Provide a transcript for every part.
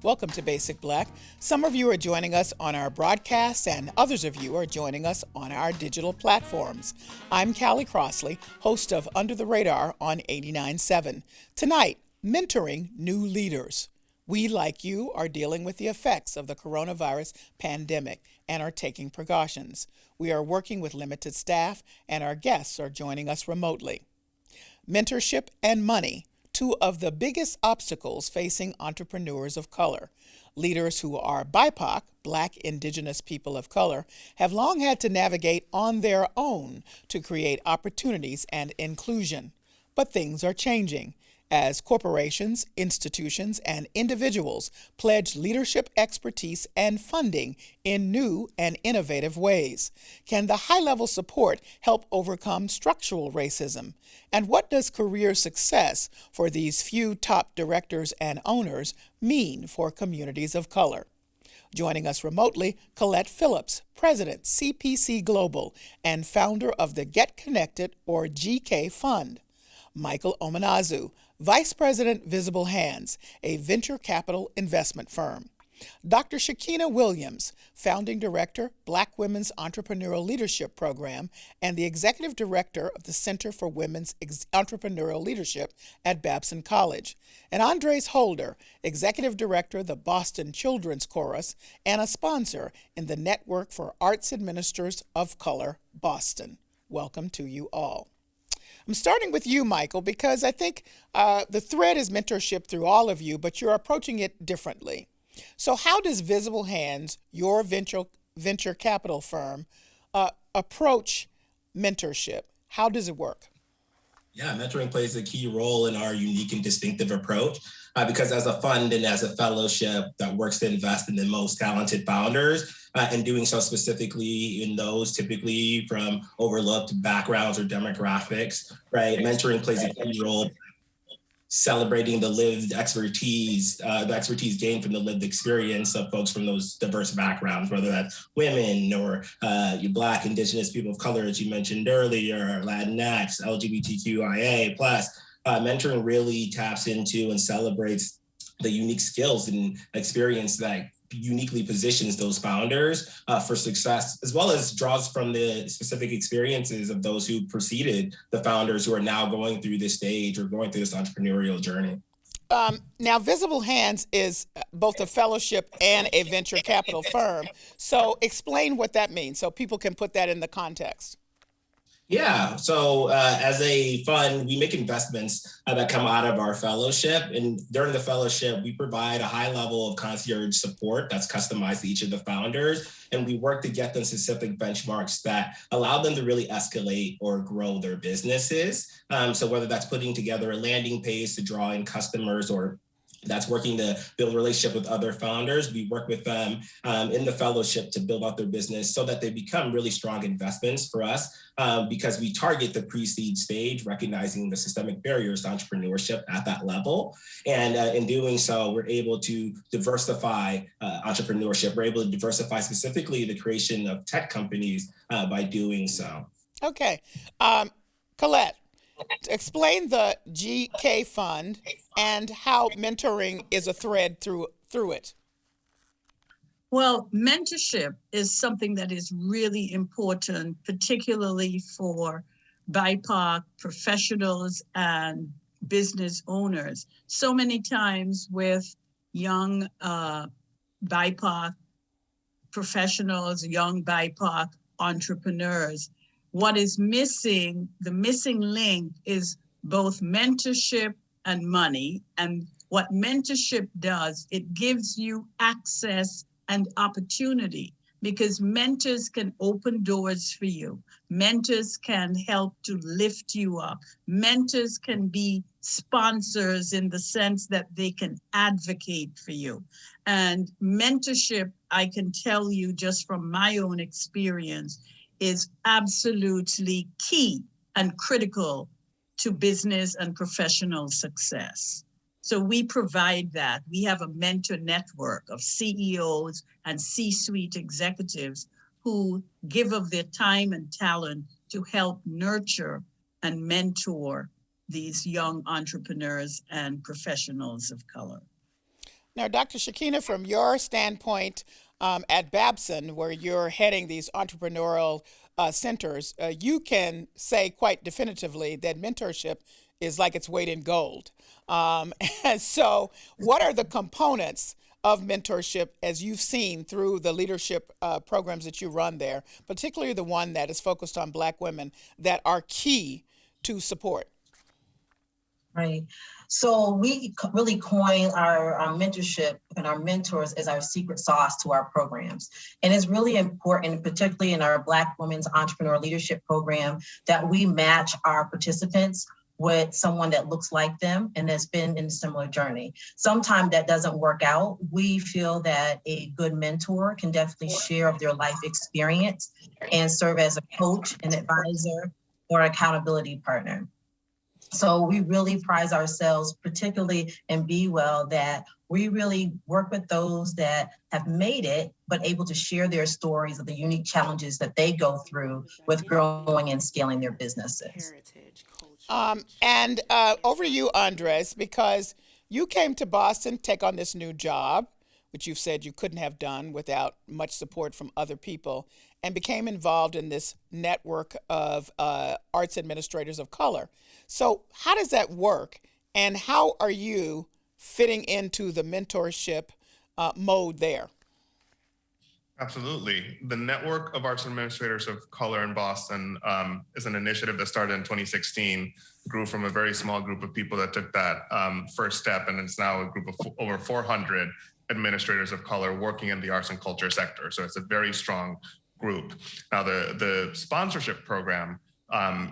Welcome to Basic Black. Some of you are joining us on our broadcasts and others of you are joining us on our digital platforms. I'm Callie Crossley, host of Under the Radar on 89.7. Tonight, mentoring new leaders. We, like you, are dealing with the effects of the coronavirus pandemic and are taking precautions. We are working with limited staff and our guests are joining us remotely. Mentorship and money. Two of the biggest obstacles facing entrepreneurs of color. Leaders who are BIPOC, Black, Indigenous people of color, have long had to navigate on their own to create opportunities and inclusion. But things are changing as corporations, institutions, and individuals pledge leadership expertise and funding in new and innovative ways. Can the high-level support help overcome structural racism? And what does career success for these few top directors and owners mean for communities of color? Joining us remotely, Colette Phillips, President, CPC Global, and founder of the Get Connected, or GK Fund. Michael Omenazu, Vice President, Visible Hands, a venture capital investment firm. Dr. Shakina Williams, Founding Director, Black Women's Entrepreneurial Leadership Program, and the Executive Director of the Center for Women's Entrepreneurial Leadership at Babson College. And Andres Holder, Executive Director of the Boston Children's Chorus, and a sponsor in the Network for Arts Administrators of Color, Boston. Welcome to you all. I'm starting with you, Michael, because I think the thread is mentorship through all of you, but you're approaching it differently. So how does Visible Hands, your venture capital firm, approach mentorship? How does it work? Yeah, mentoring plays a key role in our unique and distinctive approach because as a fund and as a fellowship that works to invest in the most talented founders, and doing so specifically in those typically from overlooked backgrounds or demographics, right? Mentoring plays a key role celebrating the lived expertise, the expertise gained from the lived experience of folks from those diverse backgrounds, whether that's women or Black, Indigenous people of color, as you mentioned earlier, Latinx, LGBTQIA+. Mentoring really taps into and celebrates the unique skills and experience that uniquely positions those founders for success, as well as draws from the specific experiences of those who preceded the founders who are now going through this stage or going through this entrepreneurial journey. Now, Visible Hands is both a fellowship and a venture capital firm. So explain what that means so people can put that in the context. Yeah, so as a fund, we make investments that come out of our fellowship. And during the fellowship, we provide a high level of concierge support that's customized to each of the founders. And we work to get them specific benchmarks that allow them to really escalate or grow their businesses. So whether that's putting together a landing page to draw in customers or that's working to build a relationship with other founders. We work with them in the fellowship to build out their business so that they become really strong investments for us because we target the pre-seed stage, recognizing the systemic barriers to entrepreneurship at that level. And in doing so, we're able to diversify entrepreneurship. We're able to diversify specifically the creation of tech companies by doing so. Okay. Colette, explain the GK Fund and how mentoring is a thread through it. Well, mentorship is something that is really important, particularly for BIPOC professionals and business owners. So many times with young BIPOC professionals, young BIPOC entrepreneurs, what is missing, the missing link is both mentorship and money. And what mentorship does, it gives you access and opportunity because mentors can open doors for you. Mentors can help to lift you up. Mentors can be sponsors in the sense that they can advocate for you. And mentorship, I can tell you just from my own experience, is absolutely key and critical to business and professional success. So we provide that. We have a mentor network of CEOs and C-suite executives who give of their time and talent to help nurture and mentor these young entrepreneurs and professionals of color. Now, Dr. Shakina, from your standpoint at Babson, where you're heading these entrepreneurial centers, you can say quite definitively that mentorship is like its weight in gold. And so, what are the components of mentorship as you've seen through the leadership programs that you run there, particularly the one that is focused on Black women, that are key to support? Right. So we really coin our mentorship and our mentors as our secret sauce to our programs. And it's really important, particularly in our Black Women's Entrepreneur Leadership Program, that we match our participants with someone that looks like them and that's been in a similar journey. Sometimes that doesn't work out. We feel that a good mentor can definitely share of their life experience and serve as a coach, an advisor, or accountability partner. So we really prize ourselves, particularly in Be Well, that we really work with those that have made it, but able to share their stories of the unique challenges that they go through with growing and scaling their businesses. And over to you, Andres, because you came to Boston, take on this new job, which you've said you couldn't have done without much support from other people, and became involved in this network of arts administrators of color. So how does that work, and how are you fitting into the mentorship mode there? Absolutely. The Network of Arts Administrators of Color in Boston is an initiative that started in 2016, grew from a very small group of people that took that first step, and it's now a group of over 400 administrators of color working in the arts and culture sector. So it's a very strong group. Now, the sponsorship program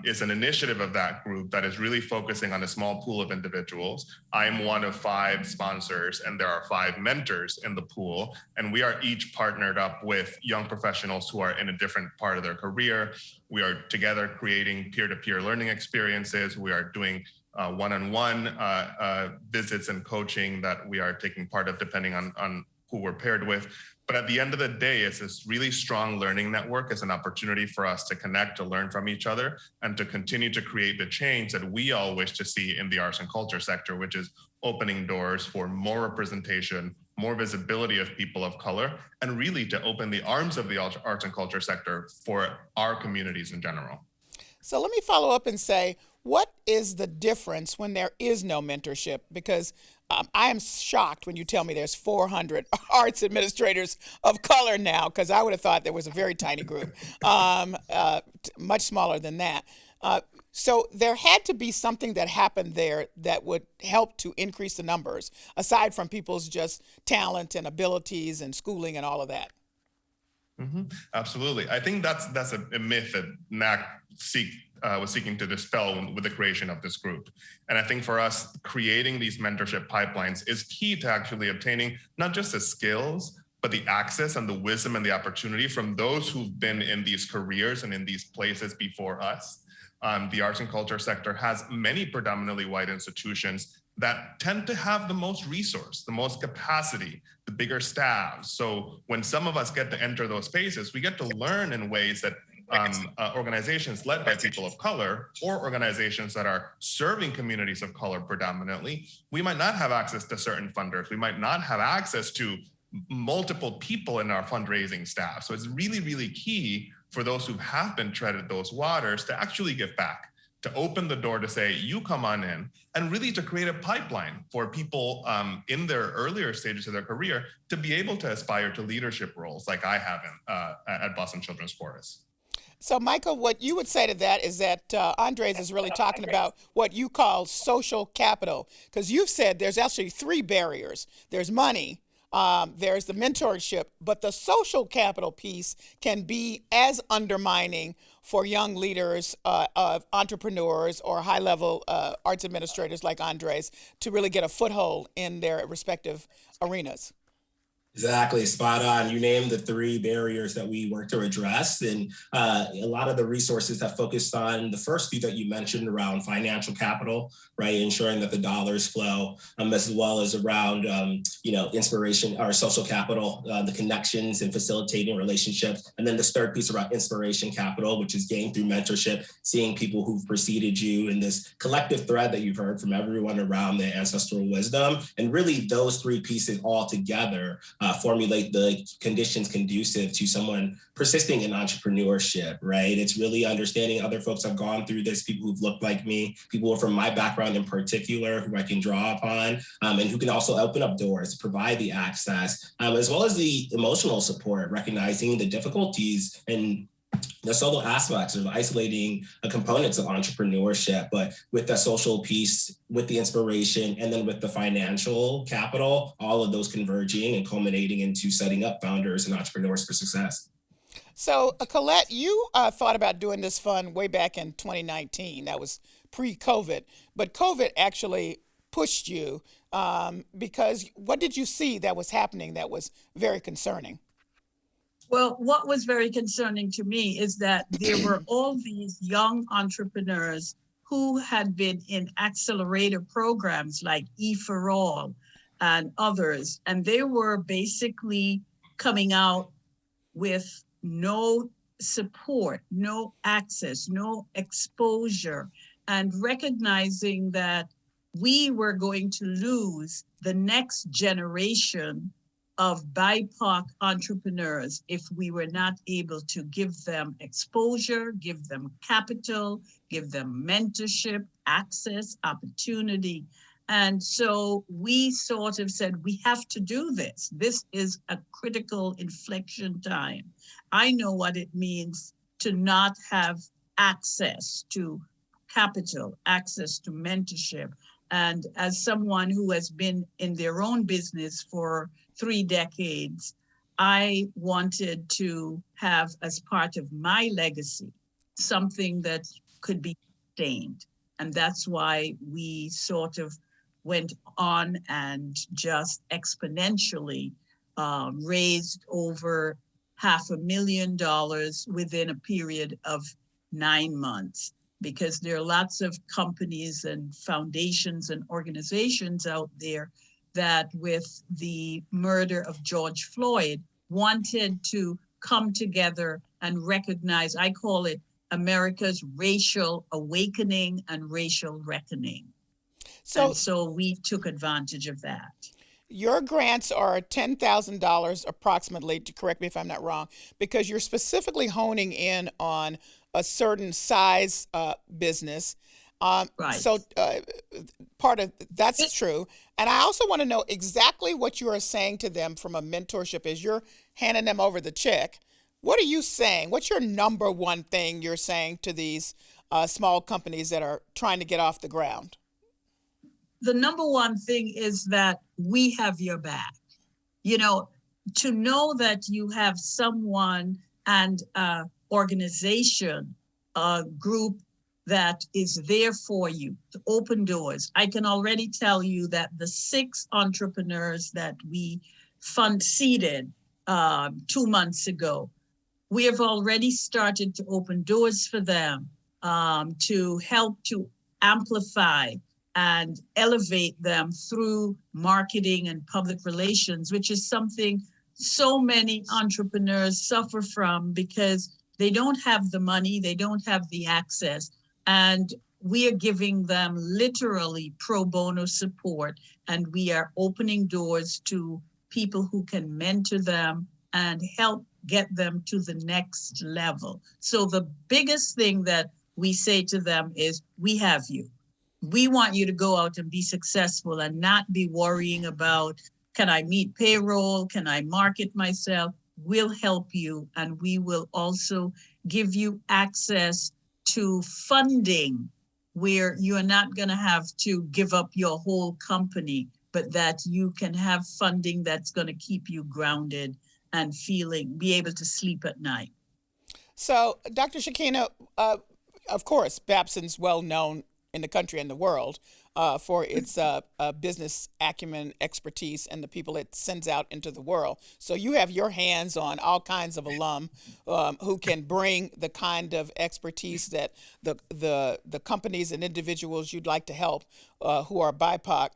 is an initiative of that group that is really focusing on a small pool of individuals. I'm one of 5 sponsors, and there are 5 mentors in the pool, and we are each partnered up with young professionals who are in a different part of their career. We are together creating peer-to-peer learning experiences. We are doing one-on-one visits and coaching that we are taking part of depending on who we're paired with. But at the end of the day, it's this really strong learning network. It's an opportunity for us to connect, to learn from each other, and to continue to create the change that we all wish to see in the arts and culture sector, which is opening doors for more representation, more visibility of people of color, and really to open the arms of the arts and culture sector for our communities in general. So let me follow up and say, what is the difference when there is no mentorship? Because I am shocked when you tell me there's 400 arts administrators of color now, because I would have thought there was a very tiny group, much smaller than that. So there had to be something that happened there that would help to increase the numbers, aside from people's just talent and abilities and schooling and all of that. Mm-hmm. Absolutely. I think that's a myth that NAAC was seeking to dispel with the creation of this group. And I think for us, creating these mentorship pipelines is key to actually obtaining not just the skills, but the access and the wisdom and the opportunity from those who've been in these careers and in these places before us. The arts and culture sector has many predominantly white institutions that tend to have the most resource, the most capacity, the bigger staffs. So when some of us get to enter those spaces, we get to learn in ways that organizations led by people of color or organizations that are serving communities of color predominantly, we might not have access to certain funders. We might not have access to multiple people in our fundraising staff. So it's really, really key for those who have been treaded those waters to actually give back, to open the door to say, you come on in, and really to create a pipeline for people in their earlier stages of their career to be able to aspire to leadership roles like I have at Boston Children's Chorus. So, Michael, what you would say to that is that Andres is really talking about what you call social capital, because you've said there's actually 3 barriers. There's money, there's the mentorship, but the social capital piece can be as undermining for young leaders, of entrepreneurs or high-level arts administrators like Andres to really get a foothold in their respective arenas. Exactly, spot on. You named the three barriers that we work to address. And a lot of the resources have focused on the first few that you mentioned around financial capital, right? Ensuring that the dollars flow, as well as around, inspiration or social capital, the connections and facilitating relationships. And then this third piece around inspiration capital, which is gained through mentorship, seeing people who've preceded you in this collective thread that you've heard from everyone around their ancestral wisdom. And really those three pieces all together formulate the conditions conducive to someone persisting in entrepreneurship, right? It's really understanding other folks have gone through this, people who've looked like me, people from my background in particular, who I can draw upon, and who can also open up doors, provide the access, as well as the emotional support, recognizing the difficulties and the solo aspects of isolating components of entrepreneurship, but with the social piece, with the inspiration, and then with the financial capital, all of those converging and culminating into setting up founders and entrepreneurs for success. So, Colette, you thought about doing this fund way back in 2019. That was pre-COVID, but COVID actually pushed you because what did you see that was happening that was very concerning? Well, what was very concerning to me is that there were all these young entrepreneurs who had been in accelerator programs like E4All and others, and they were basically coming out with no support, no access, no exposure, and recognizing that we were going to lose the next generation of BIPOC entrepreneurs if we were not able to give them exposure, give them capital, give them mentorship, access, opportunity. And so we sort of said, we have to do this. This is a critical inflection time. I know what it means to not have access to capital, access to mentorship. And as someone who has been in their own business for 3 decades, I wanted to have as part of my legacy something that could be sustained. And that's why we sort of went on and just exponentially raised over $500,000 within a period of 9 months. Because there are lots of companies and foundations and organizations out there that with the murder of George Floyd wanted to come together and recognize, I call it America's racial awakening and racial reckoning. So we took advantage of that. Your grants are $10,000 approximately, to correct me if I'm not wrong, because you're specifically honing in on a certain size business. Right. So part of that's true. And I also want to know exactly what you are saying to them from a mentorship as you're handing them over the check. What are you saying? What's your number one thing you're saying to these small companies that are trying to get off the ground? The number one thing is that we have your back. You know, to know that you have someone and organization, a group that is there for you to open doors. I can already tell you that the 6 entrepreneurs that we seeded 2 months ago, we have already started to open doors for them to help to amplify and elevate them through marketing and public relations, which is something so many entrepreneurs suffer from because they don't have the money, they don't have the access, and we are giving them literally pro bono support, and we are opening doors to people who can mentor them and help get them to the next level. So the biggest thing that we say to them is, we have you. We want you to go out and be successful and not be worrying about, can I meet payroll? Can I market myself? We'll help you, and we will also give you access to funding where you are not going to have to give up your whole company, but that you can have funding that's going to keep you grounded and be able to sleep at night. So, Dr. Shakina, of course, Babson's well known in the country and the world. for its business acumen, expertise, and the people it sends out into the world. So you have your hands on all kinds of alum who can bring the kind of expertise that the companies and individuals you'd like to help who are BIPOC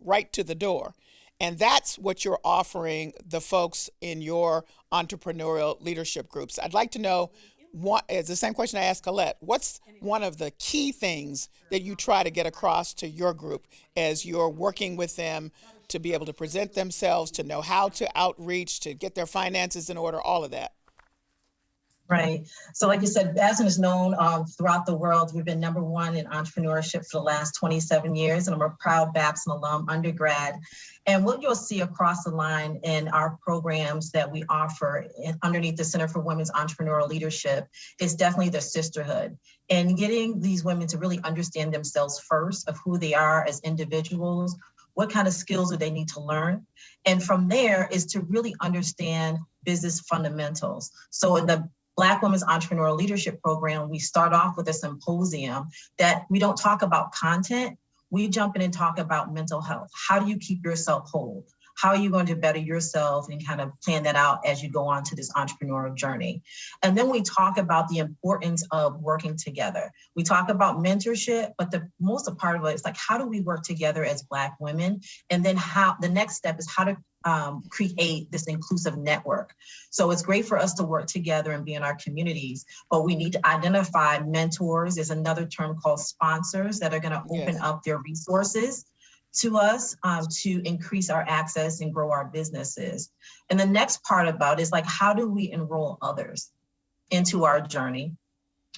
right to the door. And that's what you're offering the folks in your entrepreneurial leadership groups. I'd like to know, it's the same question I asked Colette. What's one of the key things that you try to get across to your group as you're working with them to be able to present themselves, to know how to outreach, to get their finances in order, all of that? Right. So like you said, Basden is known throughout the world. We've been #1 in entrepreneurship for the last 27 years, and I'm a proud Babson alum undergrad. And what you'll see across the line in our programs that we offer underneath the Center for Women's Entrepreneurial Leadership is definitely the sisterhood, and getting these women to really understand themselves first, of who they are as individuals, what kind of skills do they need to learn. And from there is to really understand business fundamentals. So in the Black Women's Entrepreneurial Leadership Program, we start off with a symposium that we don't talk about content. We jump in and talk about mental health. How do you keep yourself whole? How are you going to better yourself, and kind of plan that out as you go on to this entrepreneurial journey? And then we talk about the importance of working together. We talk about mentorship, but the most part of it is like, how do we work together as Black women? And then how the next step is how to create this inclusive network. So it's great for us to work together and be in our communities, but we need to identify mentors. There's another term called sponsors that are going to open up their resources to us to increase our access and grow our businesses. And the next part about it is like, how do we enroll others into our journey?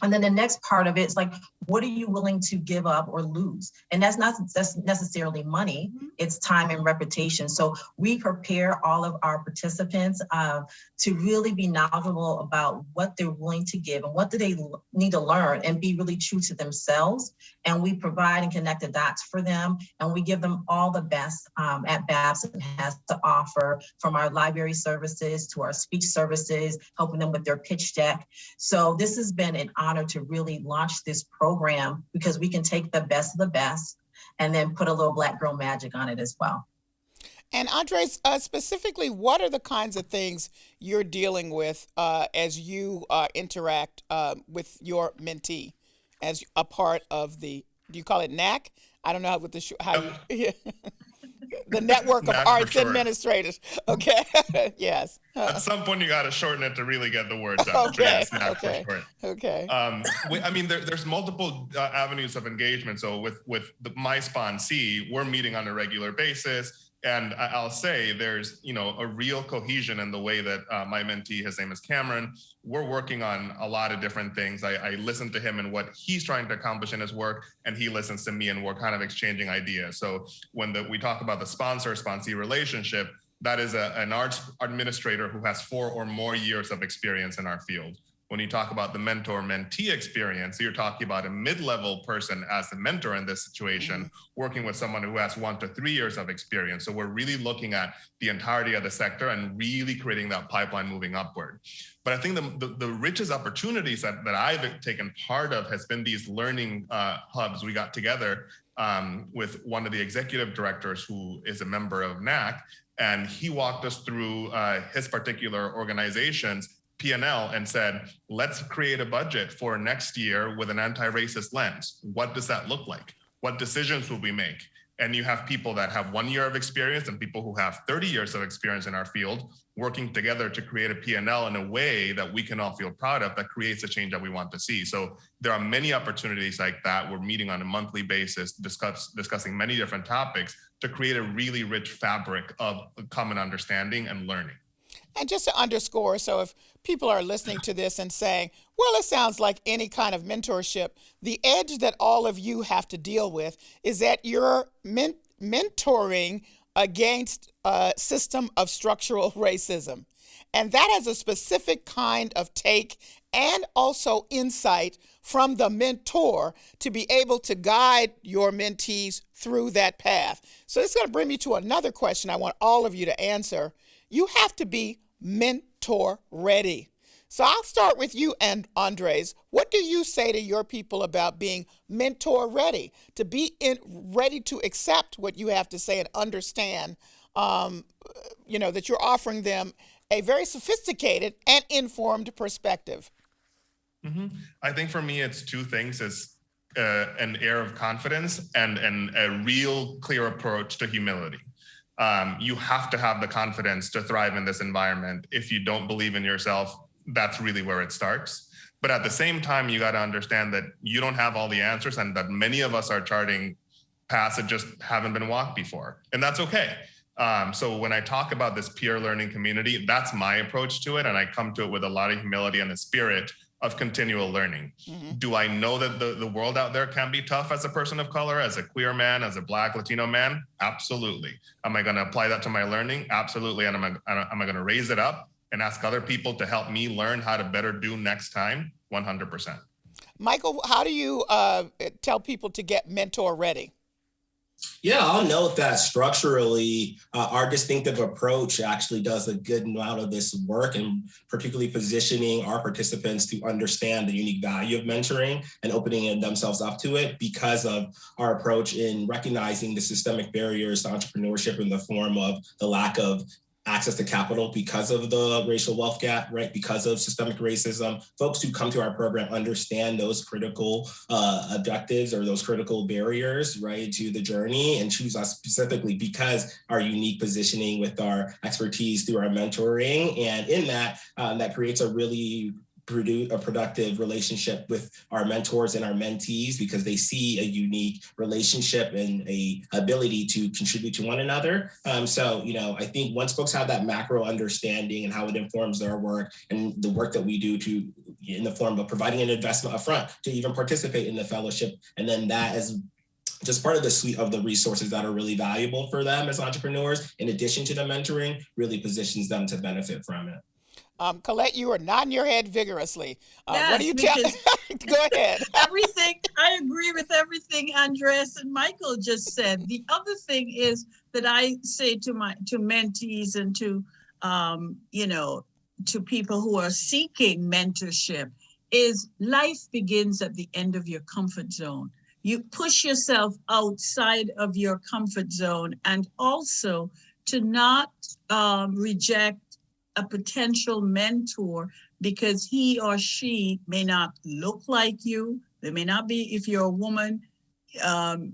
And then the next part of it is like, what are you willing to give up or lose? And that's not necessarily money, it's time and reputation. So we prepare all of our participants to really be knowledgeable about what they're willing to give and what do they need to learn, and be really true to themselves. And we provide and connect the dots for them. And we give them all the best at Babson has to offer, from our library services to our speech services, helping them with their pitch deck. So this has been an honor to really launch this program, because we can take the best of the best and then put a little Black girl magic on it as well. And Andres, specifically, what are the kinds of things you're dealing with as you interact with your mentee as a part of the, do you call it NAAC? I don't know what the Network of Arts Administrators. Okay. Yes. At some point, you got to shorten it to really get the words out. Okay. So yes, Okay. for short. Okay. I mean, there's multiple avenues of engagement. So with my sponsee, we're meeting on a regular basis. And I'll say there's, a real cohesion in the way that my mentee, his name is Cameron, we're working on a lot of different things. I listen to him and what he's trying to accomplish in his work, and he listens to me, and we're kind of exchanging ideas. So when we talk about the sponsor-sponsee relationship, that is an arts administrator who has 4 or more years of experience in our field. When you talk about the mentor-mentee experience, you're talking about a mid-level person as the mentor in this situation, working with someone who has 1 to 3 years of experience. So we're really looking at the entirety of the sector and really creating that pipeline moving upward. But I think the richest opportunities that I've taken part of has been these learning hubs. We got together with one of the executive directors who is a member of NAAC, and he walked us through his particular organization's P&L and said, let's create a budget for next year with an anti-racist lens. What does that look like? What decisions will we make? And you have people that have 1 year of experience and people who have 30 years of experience in our field working together to create a P&L in a way that we can all feel proud of, that creates the change that we want to see. So there are many opportunities like that. We're meeting on a monthly basis, discussing many different topics to create a really rich fabric of common understanding and learning. And just to underscore, so if people are listening to this and saying, well, it sounds like any kind of mentorship, the edge that all of you have to deal with is that you're mentoring against a system of structural racism. And that has a specific kind of take and also insight from the mentor to be able to guide your mentees through that path. So it's going to bring me to another question I want all of you to answer. You have to be mentor ready. So I'll start with you, and Andres. What do you say to your people about being mentor ready, to be ready to accept what you have to say and understand, um, that you're offering them a very sophisticated and informed perspective? I think for me, it's two things. It's an air of confidence and a real clear approach to humility. You have to have the confidence to thrive in this environment. If you don't believe in yourself, that's really where it starts. But at the same time, you got to understand that you don't have all the answers and that many of us are charting paths that just haven't been walked before. And that's okay. So when I talk about this peer learning community, that's my approach to it. And I come to it with a lot of humility and a spirit of continual learning. Mm-hmm. Do I know that the world out there can be tough as a person of color, as a queer man, as a Black Latino man? Absolutely. Am I going to apply that to my learning? Absolutely. And am I going to raise it up and ask other people to help me learn how to better do next time? 100%. Michael, how do you tell people to get mentor ready? Yeah, I'll note that structurally, our distinctive approach actually does a good amount of this work, and particularly positioning our participants to understand the unique value of mentoring and opening themselves up to it because of our approach in recognizing the systemic barriers to entrepreneurship in the form of the lack of access to capital because of the racial wealth gap, right? Because of systemic racism. Folks who come to our program understand those critical objectives or those critical barriers, right, to the journey, and choose us specifically because our unique positioning with our expertise through our mentoring. And in that, that creates a really productive relationship with our mentors and our mentees because they see a unique relationship and a ability to contribute to one another. So, I think once folks have that macro understanding and how it informs their work and the work that we do in the form of providing an investment upfront to even participate in the fellowship, and then that is just part of the suite of the resources that are really valuable for them as entrepreneurs, in addition to the mentoring, really positions them to benefit from it. Colette, you are nodding your head vigorously. Yes, what do you tell? Go ahead. I agree with everything Andres and Michael just said. The other thing is that I say to mentees and to to people who are seeking mentorship is life begins at the end of your comfort zone. You push yourself outside of your comfort zone, and also to not reject a potential mentor because he or she may not look like you. They may not be, if you're a woman,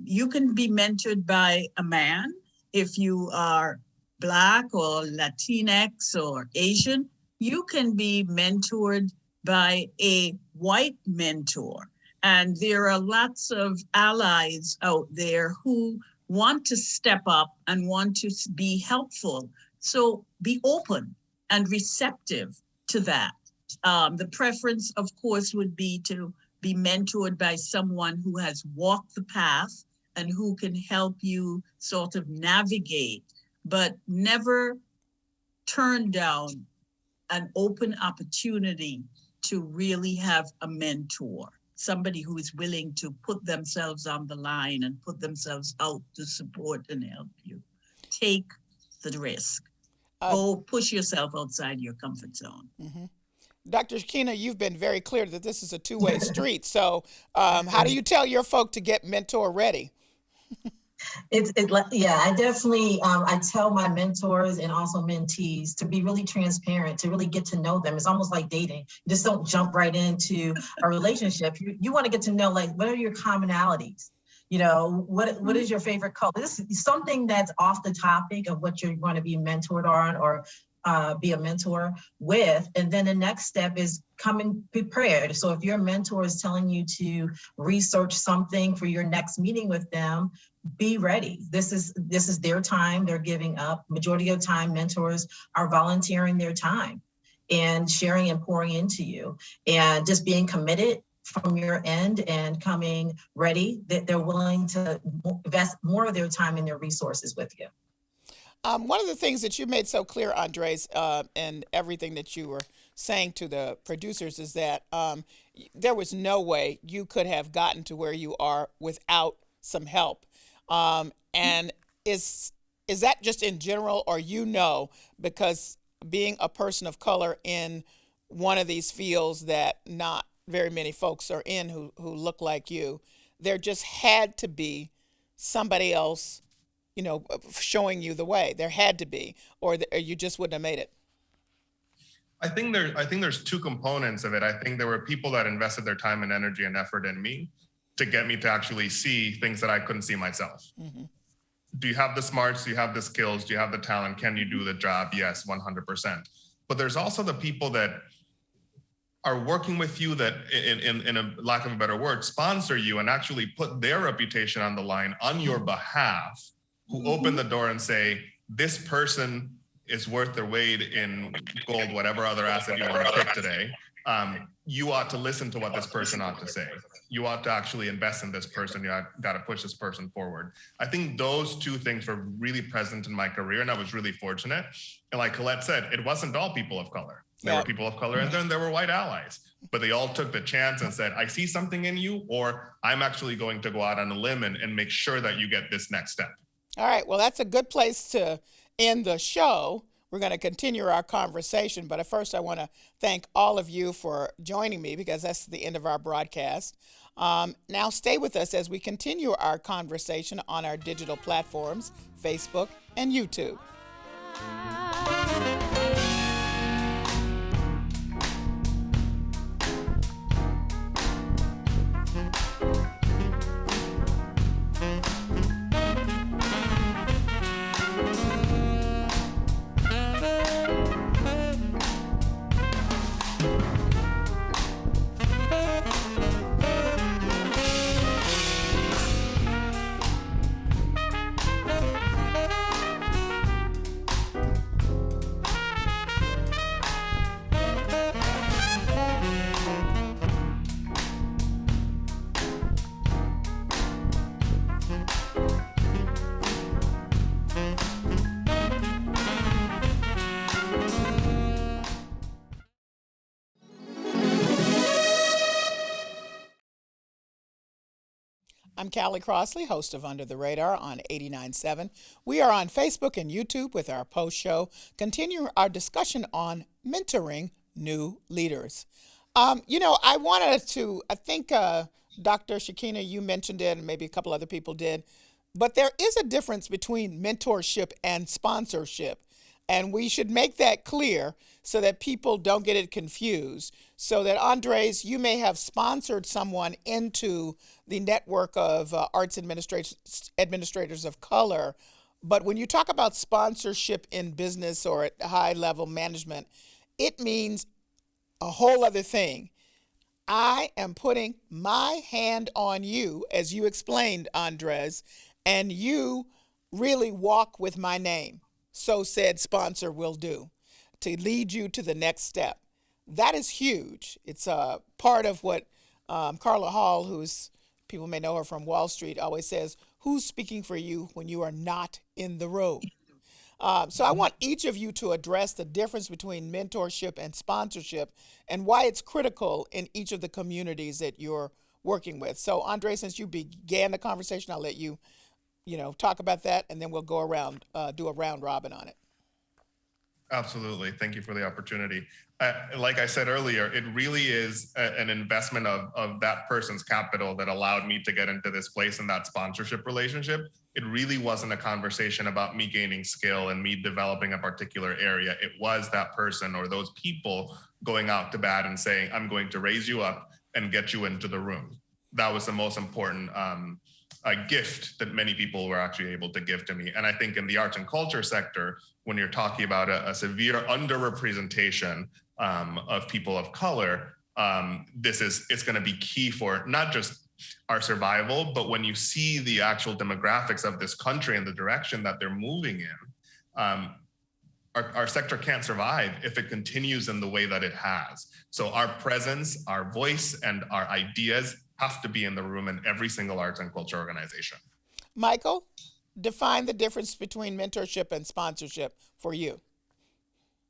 you can be mentored by a man. If you are Black or Latinx or Asian, you can be mentored by a white mentor. And there are lots of allies out there who want to step up and want to be helpful. So be open and receptive to that. The preference, of course, would be to be mentored by someone who has walked the path and who can help you sort of navigate, but never turn down an open opportunity to really have a mentor, somebody who is willing to put themselves on the line and put themselves out to support and help you. Take the risk. Go push yourself outside your comfort zone. Mm-hmm. Dr. Shakina, you've been very clear that this is a two-way street. So how do you tell your folk to get mentor ready? I definitely, I tell my mentors and also mentees to be really transparent, to really get to know them. It's almost like dating. You just don't jump right into a relationship. You want to get to know, like, what are your commonalities? What is your favorite color? This is something that's off the topic of what you're going to be mentored on or be a mentor with. And then the next step is coming prepared. So if your mentor is telling you to research something for your next meeting with them, be ready. This is their time they're giving up. Majority of the time, mentors are volunteering their time and sharing and pouring into you, and just being committed from your end and coming ready, that they're willing to invest more of their time and their resources with you. One of the things that you made so clear, Andres, and everything that you were saying to the producers is that there was no way you could have gotten to where you are without some help. And is that just in general, or because being a person of color in one of these fields that not very many folks are in who look like you, there just had to be somebody else, showing you the way. There had to be, or you just wouldn't have made it. I think there's two components of it. I think there were people that invested their time and energy and effort in me to get me to actually see things that I couldn't see myself. Mm-hmm. Do you have the smarts? Do you have the skills? Do you have the talent? Can you do the job? Yes, 100%. But there's also the people that are working with you that, in a lack of a better word, sponsor you and actually put their reputation on the line on your behalf, who mm-hmm. open the door and say, this person is worth their weight in gold, whatever other asset you want to pick today. You ought to listen to what this person ought to say. You ought to actually invest in this person. You got to push this person forward. I think those two things were really present in my career, and I was really fortunate. And like Colette said, it wasn't all people of color. There were people of color, and then there were white allies. But they all took the chance and said, I see something in you, or I'm actually going to go out on a limb and make sure that you get this next step. All right. Well, that's a good place to end the show. We're going to continue our conversation, but at first I want to thank all of you for joining me, because that's the end of our broadcast. Now stay with us as we continue our conversation on our digital platforms, Facebook and YouTube. I'm Callie Crossley, host of Under the Radar on 89.7. We are on Facebook and YouTube with our post show, continuing our discussion on mentoring new leaders. I think Dr. Shakina, you mentioned it, and maybe a couple other people did, but there is a difference between mentorship and sponsorship. And we should make that clear so that people don't get it confused. So that, Andres, you may have sponsored someone into the network of arts administrators of color. But when you talk about sponsorship in business or at high level management, it means a whole other thing. I am putting my hand on you, as you explained, Andres, and you really walk with my name. So said sponsor will do, to lead you to the next step. That is huge. It's a part of what Carla Hall, who's, people may know her from Wall Street, always says, who's speaking for you when you are not in the room? So I want each of you to address the difference between mentorship and sponsorship and why it's critical in each of the communities that you're working with. So Andre, since you began the conversation, I'll let you talk about that, and then we'll go around, do a round robin on it. Absolutely. Thank you for the opportunity. Like I said earlier, it really is an investment of that person's capital that allowed me to get into this place in that sponsorship relationship. It really wasn't a conversation about me gaining skill and me developing a particular area. It was that person or those people going out to bat and saying, I'm going to raise you up and get you into the room. That was the most important a gift that many people were actually able to give to me. And I think in the arts and culture sector, when you're talking about a severe underrepresentation of people of color, it's going to be key for not just our survival, but when you see the actual demographics of this country and the direction that they're moving in, our sector can't survive if it continues in the way that it has. So our presence, our voice, and our ideas have to be in the room in every single arts and culture organization. Michael, define the difference between mentorship and sponsorship for you.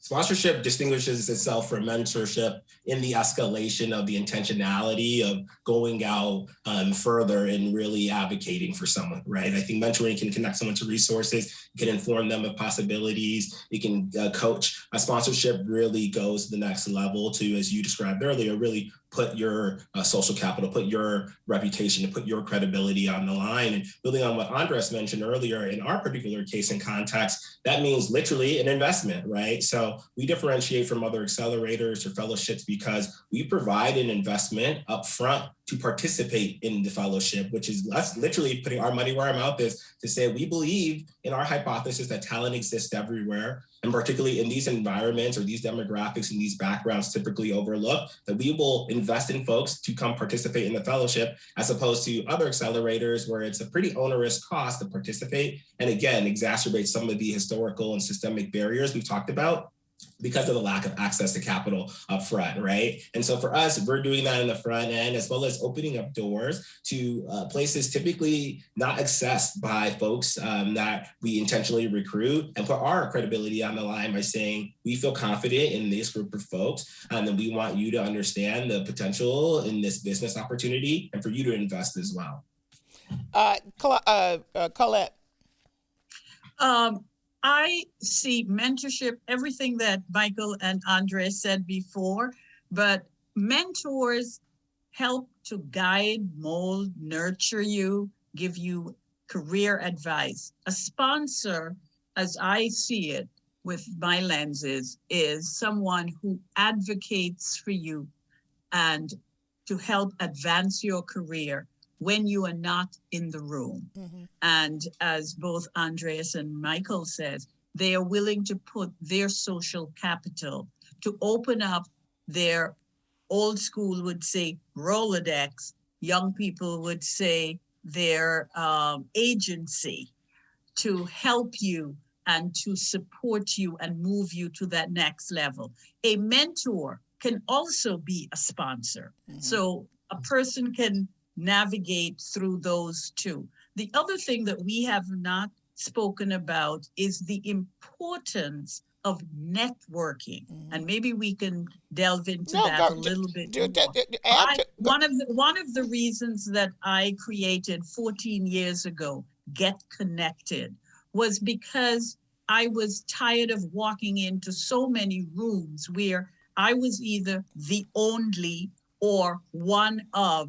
Sponsorship distinguishes itself from mentorship in the escalation of the intentionality of going out further and really advocating for someone, right? I think mentoring can connect someone to resources, it can inform them of possibilities, it can coach. A sponsorship really goes to the next level to, as you described earlier, really put your social capital, put your reputation, put your credibility on the line. And building on what Andres mentioned earlier, in our particular case and context, that means literally an investment, right? So we differentiate from other accelerators or fellowships because we provide an investment up front to participate in the fellowship, which is us literally putting our money where our mouth is to say we believe in our hypothesis that talent exists everywhere, and particularly in these environments or these demographics and these backgrounds typically overlooked, that we will invest in folks to come participate in the fellowship, as opposed to other accelerators where it's a pretty onerous cost to participate, and again, exacerbates some of the historical and systemic barriers we've talked about because of the lack of access to capital up front, right? And so for us, we're doing that in the front end, as well as opening up doors to places typically not accessed by folks that we intentionally recruit, and put our credibility on the line by saying, we feel confident in this group of folks, and then we want you to understand the potential in this business opportunity and for you to invest as well. Colette. I see mentorship, everything that Michael and Andre said before, but mentors help to guide, mold, nurture you, give you career advice. A sponsor, as I see it with my lenses, is someone who advocates for you and to help advance your career when you are not in the room. Mm-hmm. And as both Andreas and Michael says, they are willing to put their social capital to open up their, old school would say Rolodex, young people would say their agency, to help you and to support you and move you to that next level. A mentor can also be a sponsor. Mm-hmm. So a person can navigate through those two. The other thing that we have not spoken about is the importance of networking. Mm-hmm. And maybe we can delve into that a little bit more. One of the reasons that I created 14 years ago, Get Connected, was because I was tired of walking into so many rooms where I was either the only or one of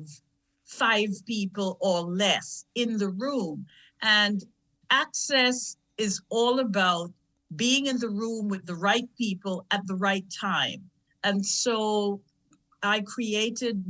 5 people or less in the room. And access is all about being in the room with the right people at the right time. And so I created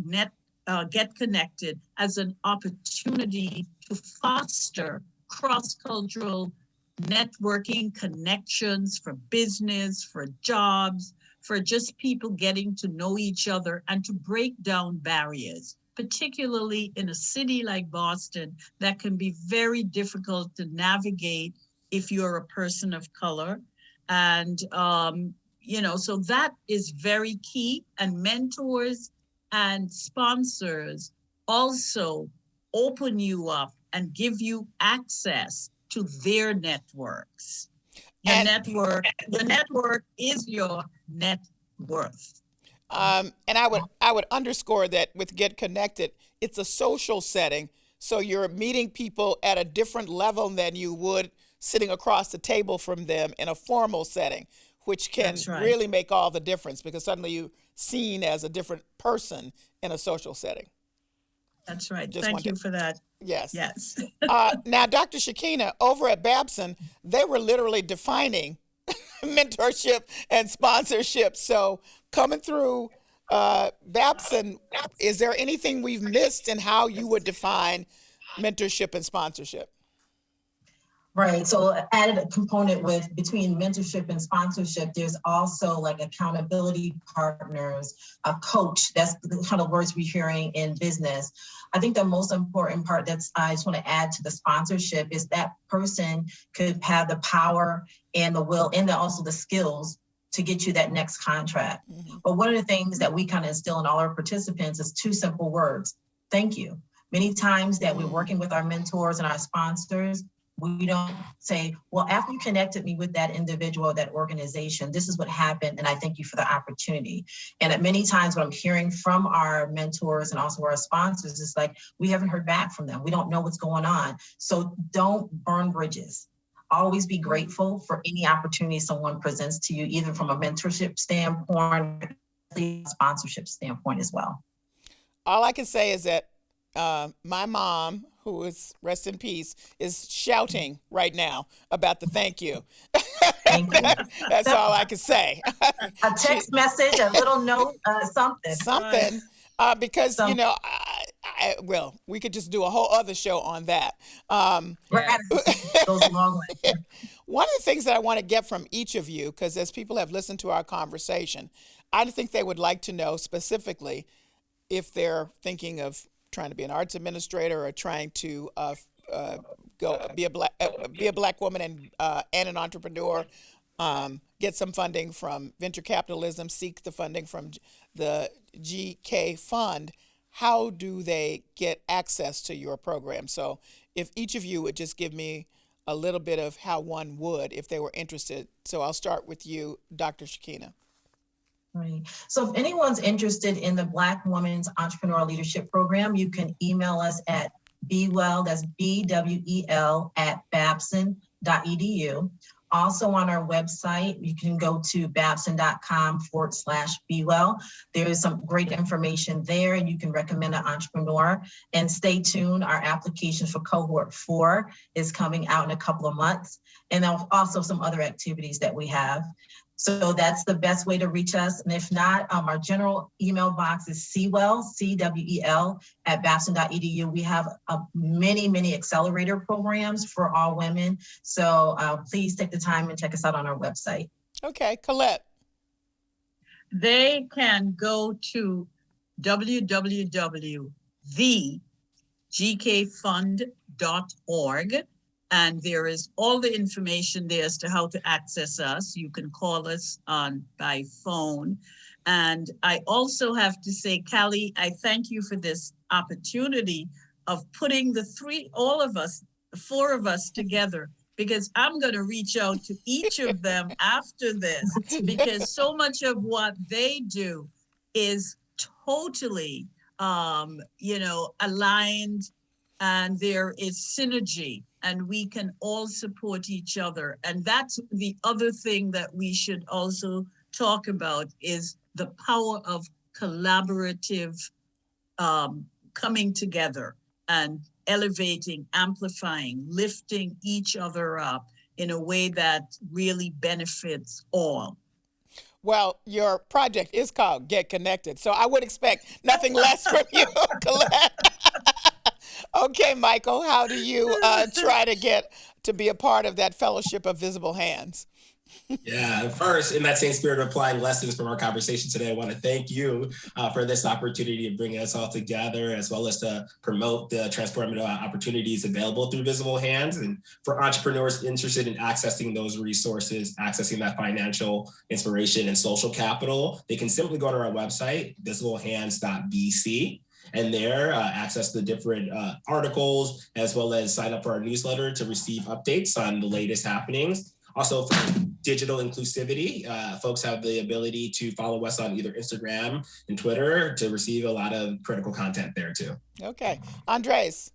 Get Connected as an opportunity to foster cross-cultural networking connections for business, for jobs, for just people getting to know each other and to break down barriers, particularly in a city like Boston that can be very difficult to navigate if you're a person of color. And, so that is very key. And mentors and sponsors also open you up and give you access to their networks. Your network is your net worth. And I would underscore that with Get Connected, it's a social setting. So you're meeting people at a different level than you would sitting across the table from them in a formal setting, which can really make all the difference because suddenly you're seen as a different person in a social setting. That's right. Thank you for that. Yes. Yes. Now, Dr. Shakina, over at Babson, they were literally defining mentorship and sponsorship. So coming through Babson, is there anything we've missed in how you would define mentorship and sponsorship? Right. So added a component between mentorship and sponsorship, there's also like accountability partners, a coach. That's the kind of words we're hearing in business. I think the most important part I just want to add to the sponsorship is that person could have the power and the will and also the skills to get you that next contract. Mm-hmm. But one of the things that we kind of instill in all our participants is 2 simple words: thank you. Many times that we're working with our mentors and our sponsors, We don't say, well, after you connected me with that individual, that organization, this is what happened, and I thank you for the opportunity. And at many times what I'm hearing from our mentors and also our sponsors is like, we haven't heard back from them. We don't know what's going on. So don't burn bridges. Always be grateful for any opportunity someone presents to you, either from a mentorship standpoint, sponsorship standpoint as well. All I can say is that my mom, who is rest in peace, is shouting right now about the thank you. Thank you. That's all I can say. A text message, a little note, something. Something, because well, we could just do a whole other show on that. Goes a long way. One of the things that I want to get from each of you, because as people have listened to our conversation, I think they would like to know specifically if they're thinking of trying to be an arts administrator or trying to go be a black woman and an entrepreneur, get some funding from venture capitalism, seek the funding from the GK fund. How do they get access to your program? So if each of you would just give me a little bit of how one would if they were interested. So I'll start with you, Dr. Shakina. Right. So if anyone's interested in the Black Women's Entrepreneurial Leadership Program, you can email us at BWEL, that's BWEL at babson.edu. Also on our website, you can go to babson.com/BWEL. There is some great information there, and you can recommend an entrepreneur. And stay tuned, our application for cohort 4 is coming out in a couple of months. And also some other activities that we have. So that's the best way to reach us. And if not, our general email box is CWEL, CWEL at babson.edu. We have many accelerator programs for all women. So please take the time and check us out on our website. Okay, Colette. They can go to www.thegkfund.org. And there is all the information there as to how to access us. You can call us by phone. And I also have to say, Callie, I thank you for this opportunity of putting the four of us together, because I'm going to reach out to each of them after this, because so much of what they do is totally, aligned, and there is synergy. And we can all support each other. And that's the other thing that we should also talk about, is the power of collaborative coming together and elevating, amplifying, lifting each other up in a way that really benefits all. Well, your project is called Get Connected, so I would expect nothing less from you, Colette. Okay, Michael, how do you try to get to be a part of that Fellowship of Visible Hands? Yeah, first, in that same spirit of applying lessons from our conversation today, I want to thank you for this opportunity to bring us all together, as well as to promote the transformative opportunities available through Visible Hands. And for entrepreneurs interested in accessing those resources, accessing that financial inspiration and social capital, they can simply go to our website, visiblehands.vc. And there, access the different articles, as well as sign up for our newsletter to receive updates on the latest happenings. Also, for digital inclusivity, folks have the ability to follow us on either Instagram and Twitter to receive a lot of critical content there too. Okay, Andres.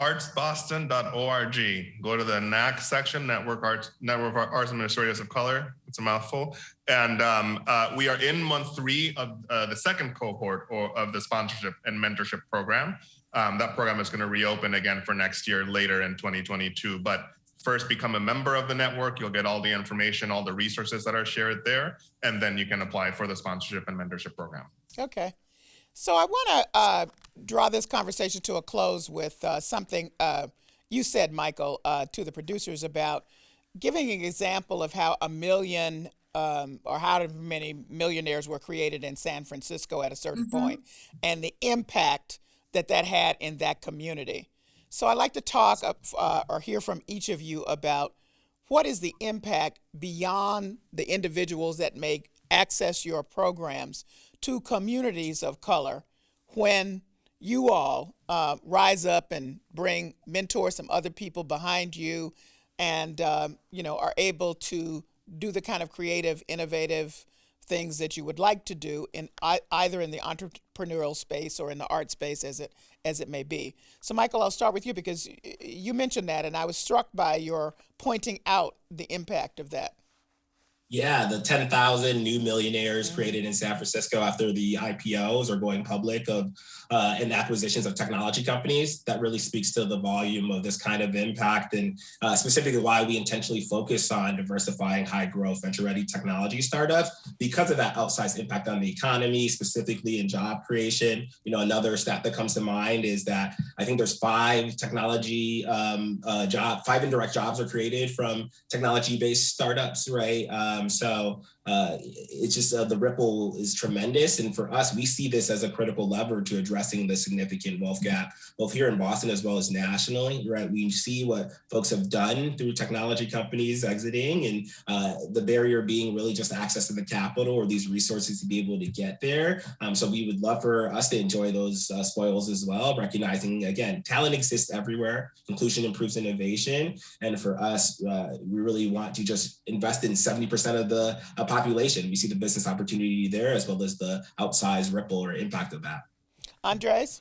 artsboston.org. Go to the NAAC section, Network of Arts Administrators of Color. It's a mouthful. And we are in month 3 of the second cohort of the sponsorship and mentorship program. That program is going to reopen again for next year, later in 2022. But first, become a member of the network. You'll get all the information, all the resources that are shared there, and then you can apply for the sponsorship and mentorship program. Okay. So I want to draw this conversation to a close with something you said, Michael, to the producers about giving an example of how a million or how many millionaires were created in San Francisco at a certain point, and the impact that had in that community. So I'd like to talk or hear from each of you about what is the impact beyond the individuals that may access your programs to communities of color when you all rise up and mentor some other people behind you, and are able to do the kind of creative, innovative things that you would like to do in either in the entrepreneurial space or in the art space, as it may be. So, Michael, I'll start with you because you mentioned that, and I was struck by your pointing out the impact of that. Yeah, the 10,000 new millionaires created in San Francisco after the IPOs or going public and acquisitions of technology companies. That really speaks to the volume of this kind of impact, and specifically why we intentionally focus on diversifying high growth venture ready technology startups, because of that outsized impact on the economy, specifically in job creation. Another stat that comes to mind is that I think there's 5 technology 5 indirect jobs are created from technology-based startups, right? So it's just the ripple is tremendous. And for us, we see this as a critical lever to addressing the significant wealth gap, both here in Boston as well as nationally, right? We see what folks have done through technology companies exiting, and the barrier being really just access to the capital or these resources to be able to get there. So we would love for us to enjoy those spoils as well, recognizing, again, talent exists everywhere. Inclusion improves innovation. And for us, we really want to just invest in 70% of the population. We see the business opportunity there as well as the outsized ripple or impact of that. Andres?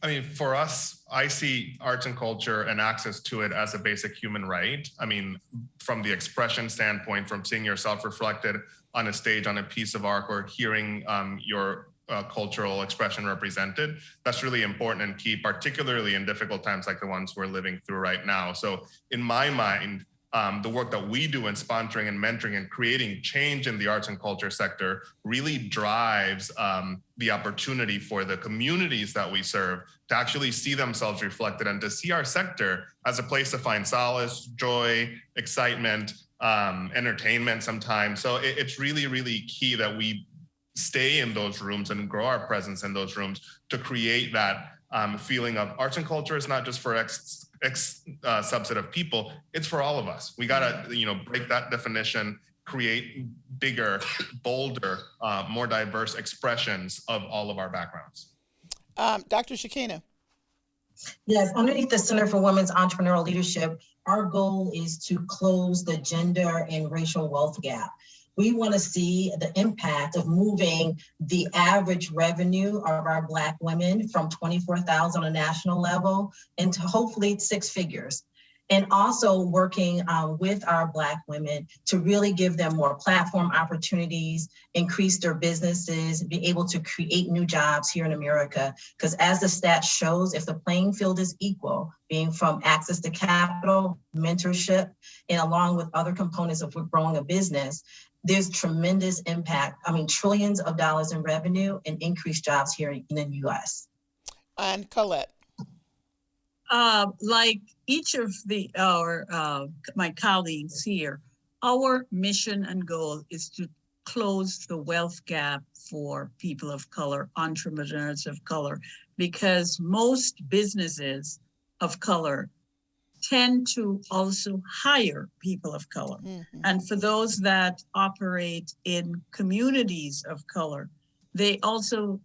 I mean, for us, I see arts and culture and access to it as a basic human right. I mean, from the expression standpoint, from seeing yourself reflected on a stage, on a piece of art, or hearing your cultural expression represented, that's really important and key, particularly in difficult times like the ones we're living through right now. So in my mind, the work that we do in sponsoring and mentoring and creating change in the arts and culture sector really drives the opportunity for the communities that we serve to actually see themselves reflected and to see our sector as a place to find solace, joy, excitement, entertainment sometimes. So it's really, really key that we stay in those rooms and grow our presence in those rooms to create that feeling of arts and culture is not just for subset of people, it's for all of us. We gotta, break that definition, create bigger, bolder, more diverse expressions of all of our backgrounds. Dr. Shakina. Yes, underneath the Center for Women's Entrepreneurial Leadership, our goal is to close the gender and racial wealth gap. We want to see the impact of moving the average revenue of our Black women from $24,000 on a national level into hopefully 6 figures. And also working with our Black women to really give them more platform opportunities, increase their businesses, be able to create new jobs here in America. Because as the stat shows, if the playing field is equal, being from access to capital, mentorship, and along with other components of growing a business, there's tremendous impact. I mean, trillions of dollars in revenue and increased jobs here in the U.S. And Colette. Like each of my colleagues here, our mission and goal is to close the wealth gap for people of color, entrepreneurs of color, because most businesses of color tend to also hire people of color. Mm-hmm. And for those that operate in communities of color, they also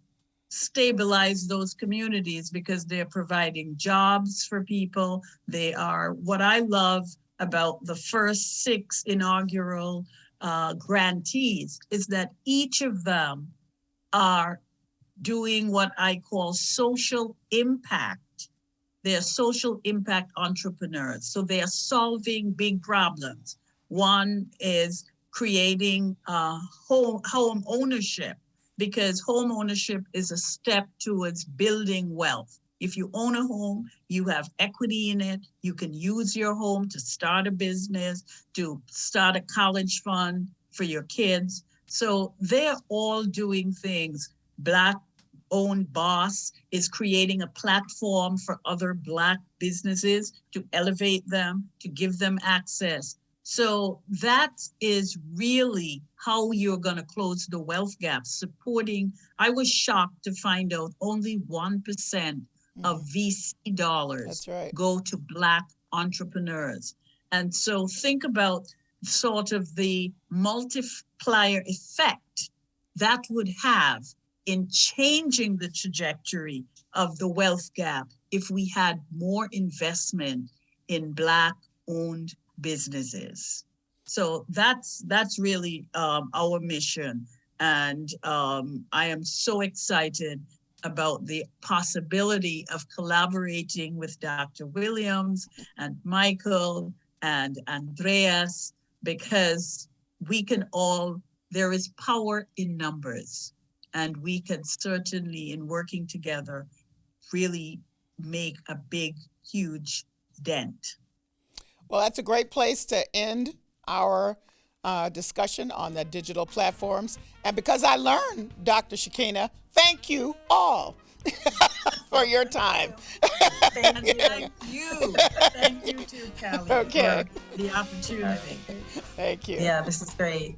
stabilize those communities because they're providing jobs for people. They are, what I love about the first 6 inaugural grantees is that each of them are doing what I call social impact. They're social impact entrepreneurs. So they are solving big problems. One is creating home ownership, because home ownership is a step towards building wealth. If you own a home, you have equity in it. You can use your home to start a business, to start a college fund for your kids. So they're all doing things. Black-owned Boss is creating a platform for other Black businesses to elevate them, to give them access. So that is really how you're going to close the wealth gap, supporting. I was shocked to find out only 1% of VC dollars go to Black entrepreneurs. And so think about sort of the multiplier effect that would have in changing the trajectory of the wealth gap if we had more investment in Black-owned businesses. So that's really our mission. And I am so excited about the possibility of collaborating with Dr. Williams and Michael and Andreas, because we can all, there is power in numbers, and we can certainly, in working together, really make a big, huge dent. Well, that's a great place to end our discussion on the digital platforms. And because I learned, Dr. Shakina, thank you all for your time. Thank you. Thank you too, Callie, Okay. for the opportunity. Thank you. Yeah, this is great.